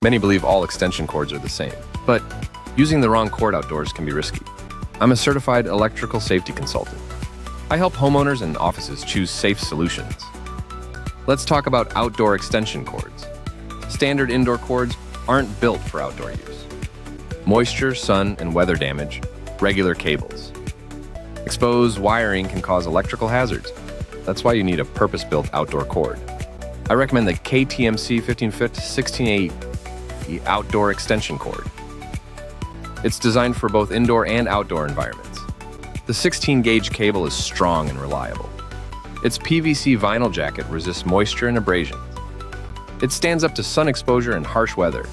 Many believe all extension cords are the same, but using the wrong cord outdoors can be risky. I'm a certified electrical safety consultant. I help homeowners and offices choose safe solutions. Let's talk about outdoor extension cords. Standard indoor cords aren't built for outdoor use. Moisture, sun, and weather damage, regular cables. Exposed wiring can cause electrical hazards. That's why you need a purpose-built outdoor cord. I recommend the KTMC 15-foot 1680 outdoor extension cord. It's designed for both indoor and outdoor environments. The 16-gauge cable is strong and reliable. Its PVC vinyl jacket resists moisture and abrasions. It stands up to sun exposure and harsh weather.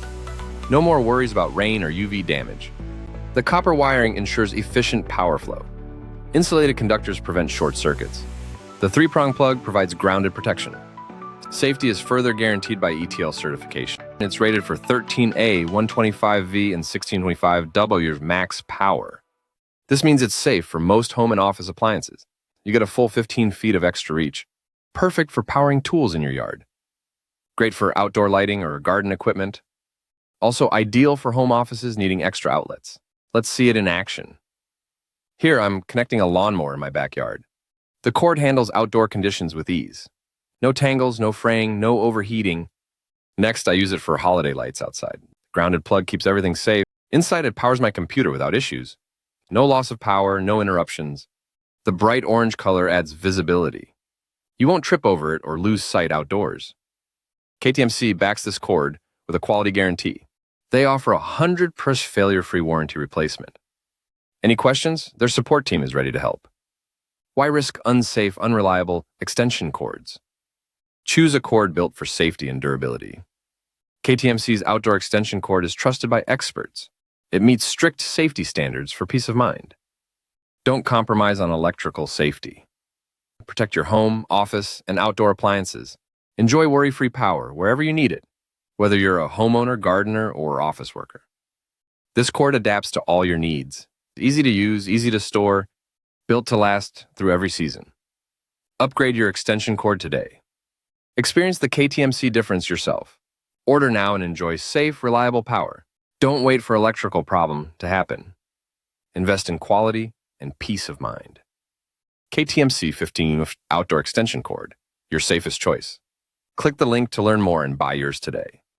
No more worries about rain or UV damage. The copper wiring ensures efficient power flow. Insulated conductors prevent short circuits. The 3-prong plug provides grounded protection. Safety is further guaranteed by ETL certification. It's rated for 13A, 125V, and 1625W max power. This means it's safe for most home and office appliances. You get a full 15 feet of extra reach. Perfect for powering tools in your yard. Great for outdoor lighting or garden equipment. Also ideal for home offices needing extra outlets. Let's see it in action. Here I'm connecting a lawnmower in my backyard. The cord handles outdoor conditions with ease. No tangles, no fraying, no overheating. Next, I use it for holiday lights outside. Grounded plug keeps everything safe. Inside, it powers my computer without issues. No loss of power, no interruptions. The bright orange color adds visibility. You won't trip over it or lose sight outdoors. KTMC backs this cord with a quality guarantee. They offer a 100% failure-free warranty replacement. Any questions? Their support team is ready to help. Why risk unsafe, unreliable extension cords? Choose a cord built for safety and durability. KTMC's outdoor extension cord is trusted by experts. It meets strict safety standards for peace of mind. Don't compromise on electrical safety. Protect your home, office, and outdoor appliances. Enjoy worry-free power wherever you need it, whether you're a homeowner, gardener, or office worker. This cord adapts to all your needs. Easy to use, easy to store, built to last through every season. Upgrade your extension cord today. Experience the KTMC difference yourself. Order now and enjoy safe, reliable power. Don't wait for electrical problem to happen. Invest in quality and peace of mind. KTMC 15 outdoor extension cord, your safest choice. Click the link to learn more and buy yours today.